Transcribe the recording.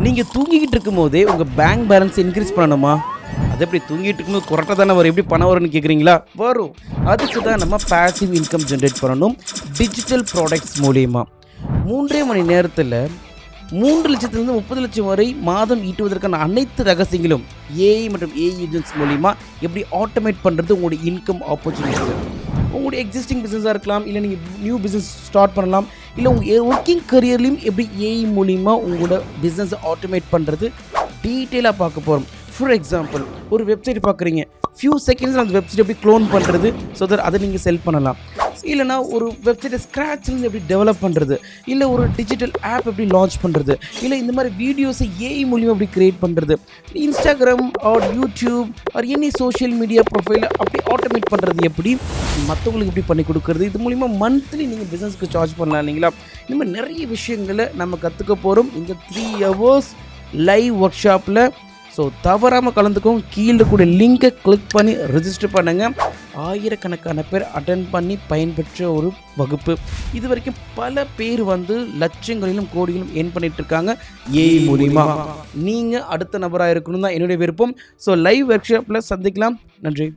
நீங்கள் தூங்கிக்கிட்டு இருக்கும்போதே உங்கள் பேங்க் பேலன்ஸ் இன்க்ரீஸ் பண்ணணுமா? அது எப்படி தூங்கிட்டு இருக்கும்போது கொரட்டை தானே வரும், எப்படி பணம் வரும்னு கேட்குறீங்களா? வரும். அதுக்கு தான் நம்ம பேசிவ் இன்கம் ஜென்ரேட் பண்ணணும் டிஜிட்டல் ப்ராடக்ட்ஸ் மூலியமா. 3 மணி நேரத்தில் 3 லட்சத்துலேருந்து 30 லட்சம் வரை மாதம் ஈட்டுவதற்கான அனைத்து ரகசியங்களும் ஏஐ மற்றும் ஏஐ ஏஜென்ட்ஸ் மூலிமா எப்படி ஆட்டோமேட் பண்ணுறது உங்களுடைய இன்கம் ஆப்பர்ச்சுனிட்டி. உங்களுடைய எக்ஸிஸ்டிங் பிஸ்னஸாக இருக்கலாம், இல்லை நீங்கள் நியூ பிஸ்னஸ் ஸ்டார்ட் பண்ணலாம், இல்லை உங்கள் ஒர்க்கிங் கரியர்லையும் எப்படி ஏஐ மூலிமா உங்களோட பிஸ்னஸை ஆட்டோமேட் பண்ணுறது டீட்டெயிலாக பார்க்க போகிறோம். ஃபார் எக்ஸாம்பிள், ஒரு வெப்சைட் பார்க்குறீங்க, ஃபியூ செகண்ட்ஸில் அந்த வெப்சைட் எப்படி க்ளோன் பண்ணுறது, ஸோ தட் அதை நீங்கள் செல் பண்ணலாம். இல்லைனா ஒரு வெப்சைட்டை ஸ்க்ராட்ச்லேருந்து எப்படி டெவலப் பண்ணுறது, இல்லை ஒரு டிஜிட்டல் ஆப் எப்படி லான்ச் பண்ணுறது, இல்லை இந்த மாதிரி வீடியோஸை ஏஐ மூலிமா எப்படி க்ரியேட் பண்ணுறது, Instagram or YouTube or any social media ப்ரொஃபைலை அப்படி ஆட்டோமேட் பண்ணுறது எப்படி, மற்றவங்களுக்கு எப்படி பண்ணி கொடுக்குறது, இது மூலிமா மந்த்லி நீங்கள் பிஸ்னஸ்க்கு சார்ஜ் பண்ணலாம் இல்லைங்களா? இந்த மாதிரி நிறைய விஷயங்களை நம்ம கற்றுக்க போகிறோம் இந்த 3 hours லைவ் ஒர்க் ஷாப்பில். ஸோ தவறாமல் கலந்துக்கும். கீழே கூட லிங்கை கிளிக் பண்ணி ரெஜிஸ்டர் பண்ணுங்கள். ஆயிரக்கணக்கான பேர் அட்டன் பண்ணி பயன்பெற்ற ஒரு வகுப்பு. இது வரைக்கும் பல பேர் லட்சங்களிலும் கோடிகளும் ஏர்ன் பண்ணிட்டு இருக்காங்க ஏஐ மூலிமா. நீங்கள் அடுத்த நபராக இருக்கணும் தான் என்னுடைய விருப்பம். ஸோ லைவ் ஒர்க் ஷாப்பில் சந்திக்கலாம். நன்றி.